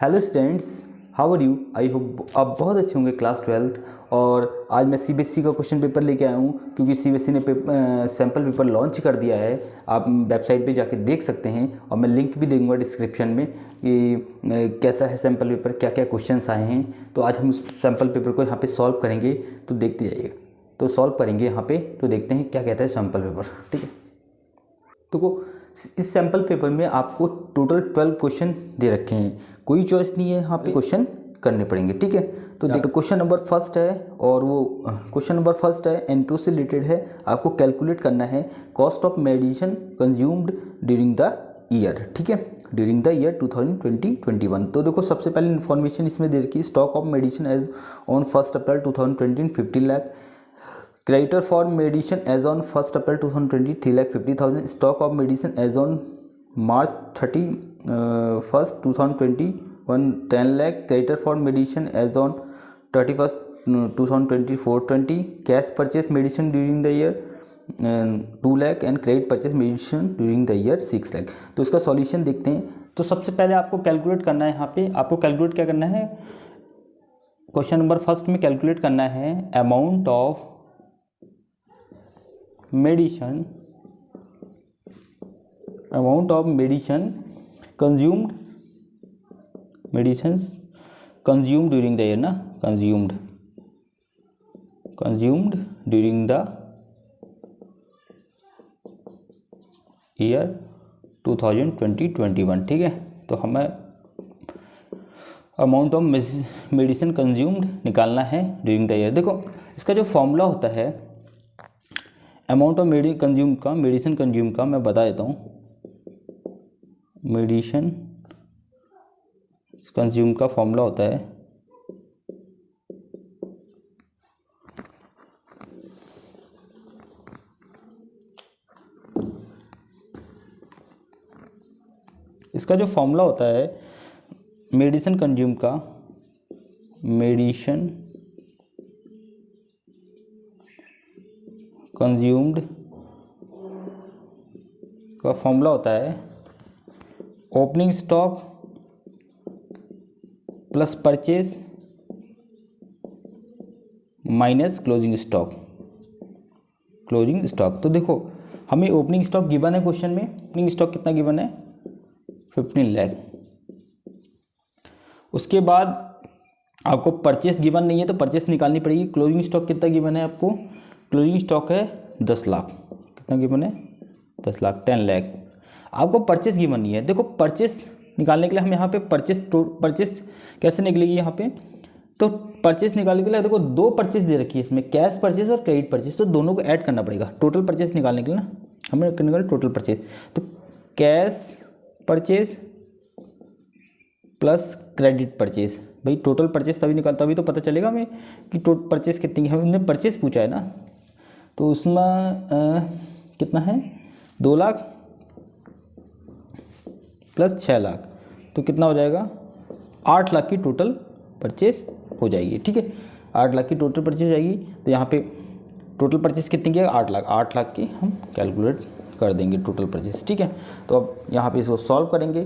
Hello students, how are you? I hope आप बहुत अच्छे होंगे क्लास 12th। और आज मैं सीबीएसई का क्वेश्चन पेपर लेके आया हूँ क्योंकि सीबीएसई ने सैम्पल पेपर लॉन्च कर दिया है। आप वेबसाइट पे जाके देख सकते हैं और मैं लिंक भी दूंगा डिस्क्रिप्शन में कि कैसा है सैम्पल पेपर, क्या क्या क्वेश्चंस आए हैं। तो आज हम उस सैम्पल पेपर को यहाँ पे सॉल्व करेंगे, तो देखते जाइए। तो सॉल्व करेंगे यहाँ पे, तो देखते हैं क्या कहता है सैम्पल पेपर। ठीक है, तो इस सैम्पल पेपर में आपको टोटल 12 क्वेश्चन दे रखे हैं, कोई चॉइस नहीं है, यहाँ पे क्वेश्चन करने पड़ेंगे। ठीक है, तो देखो क्वेश्चन नंबर फर्स्ट है और वो क्वेश्चन नंबर फर्स्ट है एंटो से रिलेटेड है। आपको कैलकुलेट करना है cost of medicine consumed during the year. ठीक है, ड्यूरिंग द ईयर 2020-21। तो देखो सबसे पहले इन्फॉर्मेशन इसमें दे रखी है, stock of medicine as on 1 अप्रैल 2020 50 lakh, creditor for medicine as on 1st April 2020 3,50,000, stock of medicine as on March 31st 2021 10 lakh, creditor for medicine as on 31st 2024 20, cash purchase medicine during the year 2 lakh and credit purchase medicine during the year 6 lakh। तो इसका solution देखते हैं। तो सबसे पहले आपको calculate करना है, यहाँ पे आपको कैलकुलेट क्या करना है, क्वेश्चन नंबर फर्स्ट में कैलकुलेट करना है amount of medicine consumed medicine consumed during the year ना, कंज्यूम्ड ड्यूरिंग द ईयर 2020-21। ठीक है, तो हमें अमाउंट ऑफ मेडिसिन कंज्यूम्ड निकालना है ड्यूरिंग द ईयर। देखो इसका जो फॉर्मूला होता है अमाउंट ऑफ मेडिसिन कंज्यूम का मैं बता देता हूँ। मेडिसिन कंज्यूम का फॉर्मूला होता है इसका जो फॉर्मूला होता है मेडिसिन कंज्यूम का, मेडिसिन कंज्यूम्ड का फॉर्मूला होता है opening stock plus purchase minus closing stock. तो देखो हमें ओपनिंग स्टॉक गिवन है क्वेश्चन में, ओपनिंग स्टॉक कितना गिवन है 15 लाख। उसके बाद आपको परचेस गिवन नहीं है तो परचेस निकालनी पड़ेगी। क्लोजिंग स्टॉक कितना गिवन है आपको, क्लोजिंग स्टॉक है 10 लाख। कितना गिवन है 10 लाख, 10 लाख। आपको परचेस गिवन नहीं है। देखो परचेस निकालने के लिए हम यहाँ पे परचेस कैसे निकलेगी यहाँ पे, तो परचेस निकालने के लिए देखो दो परचेस दे रखी है इसमें, कैश परचेस और क्रेडिट परचेस। तो दोनों को ऐड करना पड़ेगा टोटल परचेस निकालने के लिए ना, हमें निकाल टोटल परचेस। तो cash purchase plus credit purchase, भाई टोटल परचेस तभी निकालता, तभी तो पता चलेगा हमें कि टोटल परचेस कितनी है। हमने परचेस पूछा है ना, तो उसमें कितना है 2 लाख प्लस 6 लाख, तो कितना हो जाएगा 8 लाख की टोटल परचेस हो जाएगी। ठीक है, 8 लाख की टोटल परचेस जाएगी। तो यहाँ पे टोटल परचेस कितनी की है 8 लाख की हम कैलकुलेट कर देंगे टोटल परचेस। ठीक है, तो अब यहाँ पे इसको सॉल्व करके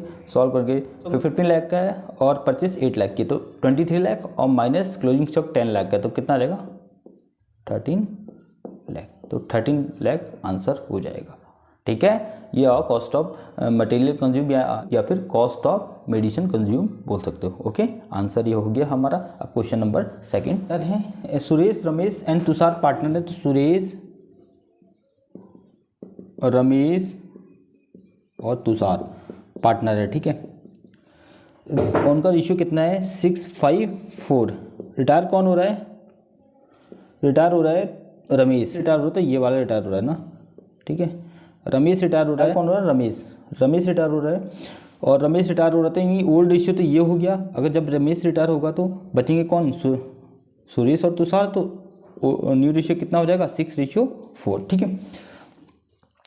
तो 15 लाख का है और परचेस 8 लाख की, तो 23 लाख और माइनस क्लोजिंग स्टॉक 10 लाख का, तो कितना आ जाएगा 13 लाख। तो 13 लाख आंसर हो जाएगा। ठीक है, ये और कॉस्ट ऑफ मटेरियल कंज्यूम या फिर कॉस्ट ऑफ मेडिसिन कंज्यूम बोल सकते हो। ओके, आंसर ये हो गया हमारा। अब क्वेश्चन नंबर सेकंड है सुरेश, रमेश एंड तुषार पार्टनर है। तो सुरेश, रमेश और तुषार पार्टनर है। ठीक है, उनका रेशियो कितना है 6:5:4। रिटायर कौन हो रहा है, रिटायर हो रहा है रमेश, रिटायर होता है ये वाला रिटायर हो रहा है ना। ठीक है, रमेश रिटायर हो रहा है, कौन हो रहा है रमेश रिटायर हो रहा है। और रमेश रिटायर हो रहा है, ओल्ड रेशियो तो ये हो गया। अगर जब रमेश रिटायर होगा तो बचेंगे कौन, सुरेश और तुषार, तो न्यू रेशियो कितना हो जाएगा 6:4। ठीक है,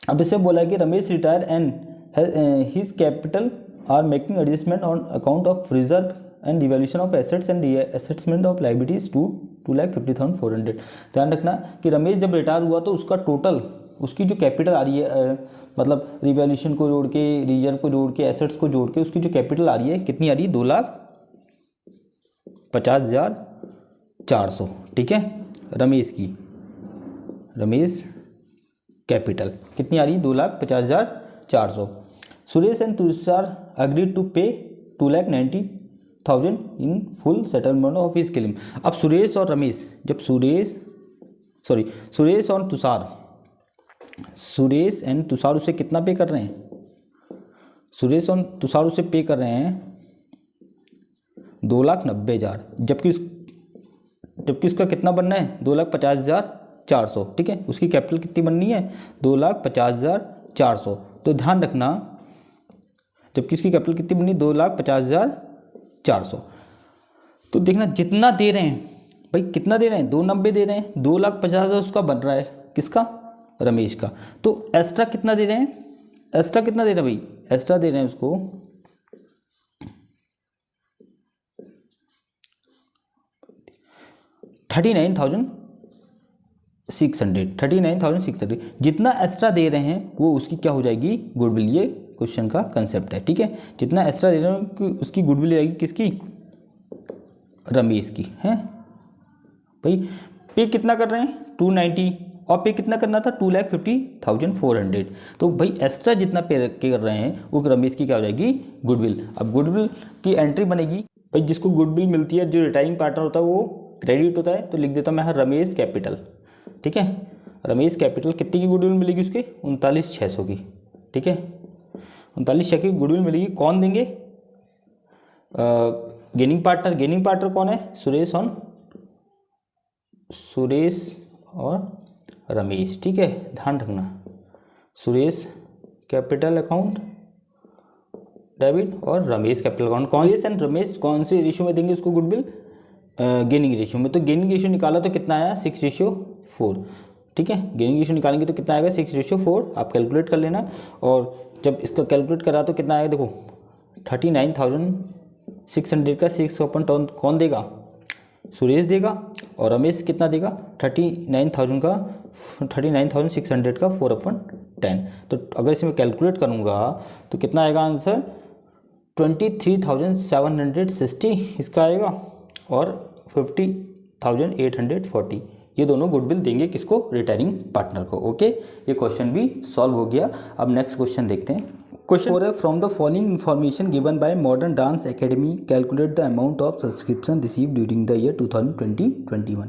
अब इससे बोला है कि Ramesh retire and his capital are making adjustment on account of reserve and revaluation of assets and assessment of liabilities to 2,50,400। ध्यान रखना कि रमेश जब रिटायर हुआ तो उसका टोटल, उसकी जो कैपिटल आ रही है मतलब रिवैल्यूएशन को जोड़ के, रिजर्व को जोड़ के, एसेट्स को जोड़ के उसकी जो कैपिटल आ रही है कितनी आ रही है 2 लाख 50,400, ठीक है। रमेश की, रमेश कैपिटल कितनी आ रही है? 2,50,400। Suresh and Tushar agreed to pay 2,90,000 in full settlement of his claim. अब सुरेश और रमेश, जब सुरेश एंड तुषार उसे कितना पे कर रहे हैं? सुरेश और तुषार उसे पे कर रहे हैं 2,90,000, जबकि उसका कितना बनना है? 2,50,400, ठीक है। उसकी कैपिटल कितनी बननी है? 2,50,400। तो ध्यान रखना, जबकि उसकी कैपिटल कितनी बननी है? 2,50,400। तो देखना जितना दे रहे हैं भाई, कितना दे रहे हैं? 2,90 दे रहे हैं, 2,50,000 उसका बन रहा है, किसका? रमेश का। तो एक्स्ट्रा कितना दे रहे हैं? एक्स्ट्रा कितना दे रहे हैं भाई? एक्स्ट्रा दे रहे हैं उसको 39,600। जितना एक्स्ट्रा दे रहे हैं वो उसकी क्या हो जाएगी? गुडविल। ये क्वेश्चन का कंसेप्ट है, ठीक है। जितना एक्स्ट्रा दे रहे हैं कि उसकी गुडविल आएगी किसकी? रमेश की, है भाई। पे कितना कर रहे हैं? 290, और पे कितना करना था? 2,50,400। तो भाई एक्स्ट्रा जितना पे कर रहे हैं वो रमेश की क्या हो जाएगी? गुडविल। अब गुडविल की एंट्री बनेगी भाई, जिसको गुडविल मिलती है, जो रिटायरिंग पार्टनर होता है वो क्रेडिट होता है, तो लिख देता हूँ मैं रमेश कैपिटल, ठीक है। रमेश कैपिटल कितनी की गुडविल मिलेगी उसके? 39,600 की, ठीक है। 39,600 की गुडविल मिलेगी। कौन देंगे? गेनिंग पार्टनर कौन है? सुरेश और रमेश, ठीक है। ध्यान रखना, सुरेश कैपिटल अकाउंट डेबिट और रमेश कैपिटल अकाउंट। रमेश कौन से रेशियो में देंगे उसको गुडविल? गेनिंग रेशियो में। तो गेनिंग रेशियो निकाला तो कितना आया? 6:4, ठीक है। गेनिंग रेशियो निकालेंगे तो कितना आएगा? 6:4। आप कैलकुलेट कर लेना, और जब इसका कैलकुलेट करा तो कितना आएगा? देखो 39,600 का 6/10 कौन देगा? सुरेश देगा। और रमेश कितना देगा? 39,600 का 4/10। तो अगर इसमें कैलकुलेट करूँगा तो कितना आएगा आंसर? 23,760 इसका आएगा, और 50,840। ये दोनों गुडविल देंगे किसको? रिटायरिंग पार्टनर को। ओके, ये क्वेश्चन भी सॉल्व हो गया। अब नेक्स्ट क्वेश्चन देखते हैं। क्वेश्चन 4 है, from the following information given by modern dance academy calculate the amount of subscription receive during the year 2020-21।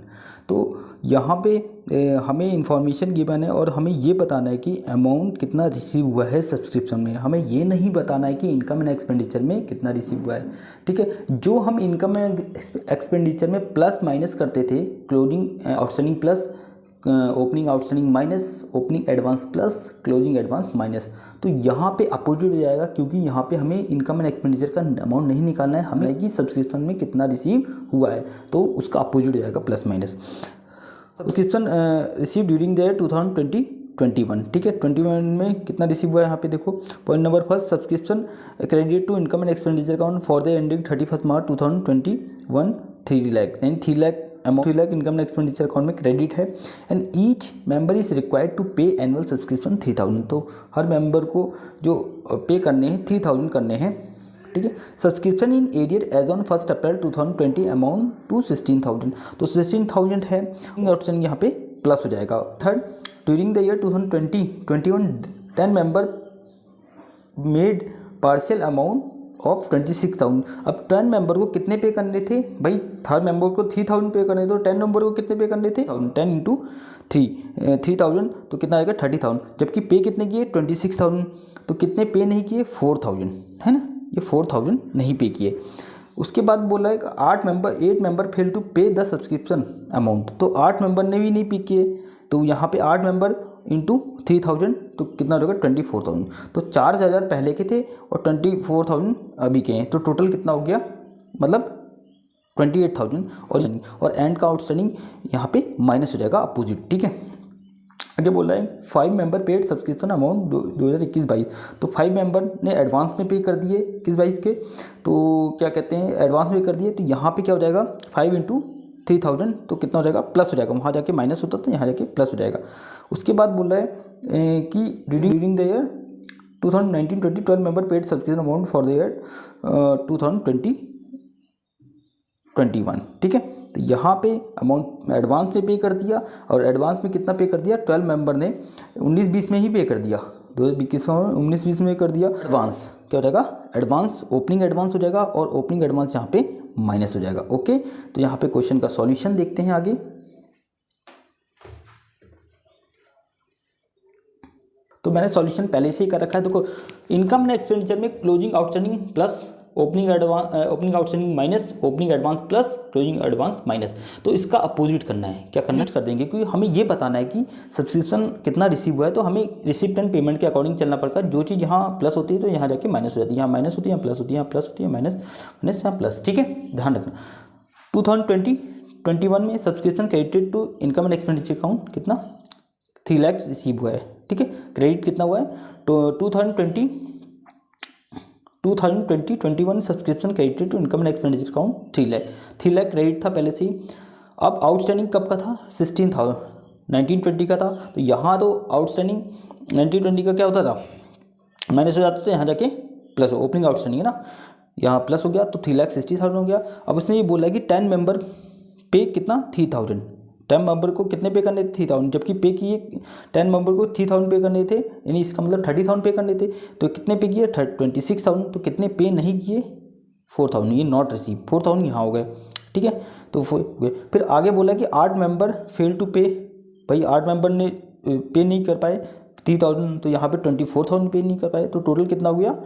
तो यहाँ पे हमें इन्फॉर्मेशन गिवन है और हमें ये बताना है कि अमाउंट कितना रिसीव हुआ है सब्सक्रिप्शन में। हमें ये नहीं बताना है कि इनकम एंड एक्सपेंडिचर में कितना रिसीव हुआ है, ठीक है। जो हम इनकम एंड एक्सपेंडिचर में प्लस माइनस करते थे, closing outstanding plus opening outstanding minus opening advance plus closing advance minus, तो यहाँ पे अपोजिट हो जाएगा, क्योंकि यहाँ पे हमें इनकम एंड एक्सपेंडिचर का अमाउंट नहीं निकालना है, हमें कि सब्सक्रिप्शन में कितना रिसीव हुआ है, तो उसका अपोजिट हो जाएगा plus minus. Subscription receive during the year 2020-21, ठीक है। 21 में कितना रिसीव हुआ है यहाँ पे देखो। Point number first, subscription credit to income and expenditure account for the ending 31 मार्च 2021 3 लाख, यानी 3 lakh amount 3 lakh income and expenditure account में क्रेडिट है। And each member is required to pay annual subscription 3,000। तो हर मेंबर को जो पे करने हैं 3,000 करने हैं, ठीक है। Subscription in arrear as on 1 अप्रैल 2020 अमाउंट टू 16,000, तो 16,000 है। ऑप्शन यहाँ पे प्लस हो जाएगा। Third, during the year 2020-21 10 member made partial amount of 26,000। अब 10 मेंबर को कितने पे करने थे भाई? थर्ड मेंबर को 3,000 पे करने, तो 10 मेंबर को कितने पे करने थे? 10 इंटू 3,000, तो कितना आएगा? 30,000। जबकि पे कितने किए? 26,000। तो कितने पे नहीं किए? 4,000, है ना। ये 4,000 नहीं पे किए। उसके बाद बोला है 8 मेंबर फेल टू पे द सब्सक्रिप्शन अमाउंट, तो 8 मेंबर ने भी नहीं पे किए, तो यहाँ पे 8 मेंबर इंटू 3,000, तो कितना हो जाएगा? 24,000। तो 4,000 पहले के थे और 24,000 अभी के हैं, तो टोटल कितना हो गया? मतलब 28,000। और एंड का आउटस्टैंडिंग यहाँ पे माइनस हो जाएगा अपोजिट, ठीक है। आगे बोल रहा है 5 मेंबर पेड सब्सक्रिप्शन अमाउंट 2021-22, तो 5 मेंबर ने एडवांस में पे कर दिए 21-22 के, तो क्या कहते हैं एडवांस में कर दिए, तो यहाँ पे क्या हो जाएगा? 5 इंटू 3,000, तो कितना हो जाएगा? प्लस हो जाएगा। वहाँ जाके माइनस होता तो यहाँ जाके प्लस हो जाएगा। उसके बाद बोल रहा है कि during the year 2019-20 12 member paid subscription amount for the year 2020-21 21, ठीक है। तो यहाँ पे अमाउंट एडवांस में पे कर दिया, और एडवांस में कितना पे कर दिया, 12 मेंबर ने 19-20 में ही पे कर दिया, 2021-19-20 में कर दिया। एडवांस क्या हो जाएगा, एडवांस ओपनिंग एडवांस हो जाएगा, और ओपनिंग एडवांस यहाँ पे माइनस हो जाएगा। ओके, तो यहाँ पे क्वेश्चन का सॉल्यूशन देखते हैं आगे। तो मैंने सॉल्यूशन पहले से ही कर रखा है। देखो, इनकम एंड एक्सपेंडिचर में closing outstanding plus opening outstanding minus opening advance plus closing advance minus. तो इसका अपोजिट करना है, क्या करना कर देंगे, क्योंकि हमें ये बताना है कि सब्सक्रिप्शन कितना रिसीव हुआ है। तो हमें रिसिप्ट एंड पेमेंट के अकॉर्डिंग चलना पड़ता है। जो चीज़ यहाँ प्लस होती है तो यहाँ जाके माइनस हो जाती है, यहाँ माइनस होती है यहाँ प्लस होती है, यहाँ प्लस होती है माइनस माइनस यहाँ प्लस, ठीक है, ध्यान रखना। 2020-21 में subscription credited to income and expenditure account कितना 3 लाख रिसीव हुआ है, ठीक है। क्रेडिट कितना हुआ है, तो 2020-21 subscription credited to income and expenditure account 3 lakh credit था पहले से ही। अब आउटस्टैंडिंग कब का था, 16,000 1920 का था। तो यहाँ तो आउटस्टैंडिंग 1920 का क्या होता था, माइनस हो जाता था, यहाँ जाके प्लस, ओपनिंग आउटस्टैंडिंग है ना, यहाँ प्लस हो गया तो 3,60,000 हो गया। अब उसने ये बोला कि 10 मेंबर पे कितना 3,000, 10 मेंबर को कितने पे करने थे 3,000, जबकि पे किए 10 मेंबर को 3,000 पे करने थे, यानी इसका मतलब 30,000 पे करने थे। तो कितने पे किए 26,000, तो कितने पे नहीं किए 4,000, ये नॉट रिसीव, 4,000 यहाँ हो गए, ठीक है। तो फिर आगे बोला कि 8 मेंबर फेल टू पे, भाई 8 मेंबर ने पे नहीं कर पाए 3,000, तो यहाँ पे 24,000 पे नहीं कर पाए, तो टोटल कितना हो गया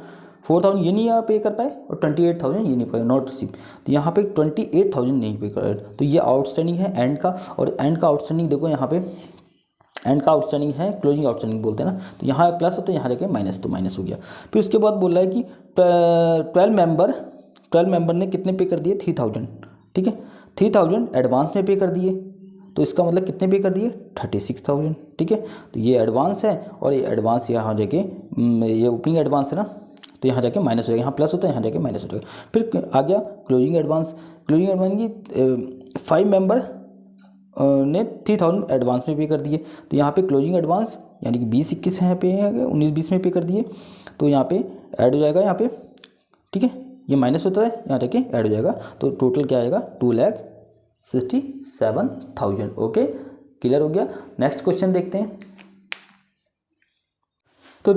4,000 ये नहीं पे कर पाए और 28,000 ये नहीं पाए, नॉट रिसीव। तो यहाँ पे 28,000 नहीं पे कर, तो ये आउटस्टैंडिंग है एंड का। और एंड का आउटस्टैंडिंग देखो यहाँ पे, एंड का आउटस्टैंडिंग है क्लोजिंग आउटस्टैंडिंग बोलते हैं ना, तो यहाँ प्लस तो यहाँ जाके माइनस, तो माइनस हो गया। फिर उसके बाद बोल रहा है कि 12 मेंबर ने कितने पे कर दिए 3,000, ठीक है, 3,000 एडवांस में पे कर दिए, तो इसका मतलब कितने पे कर दिए 36,000, ठीक है। तो ये एडवांस है, और ये एडवांस यहाँ जाके ये ओपनिंग एडवांस है ना, तो यहाँ जाके माइनस हो जाएगा, यहाँ प्लस होता है यहाँ जाके माइनस हो जाएगा। फिर आ गया क्लोजिंग एडवांस की 5 मेंबर ने 3,000 एडवांस में पे कर दिए, तो यहाँ पे क्लोजिंग एडवांस यानी कि 20-21 यहाँ पे 19-20 में पे कर दिए, तो यहाँ पे ऐड हो जाएगा यहाँ पे, ठीक है, ये माइनस होता है यहाँ जाके ऐड हो जाएगा, तो टोटल क्या आएगा 2,67,000। ओके, क्लियर हो गया। नेक्स्ट क्वेश्चन देखते हैं।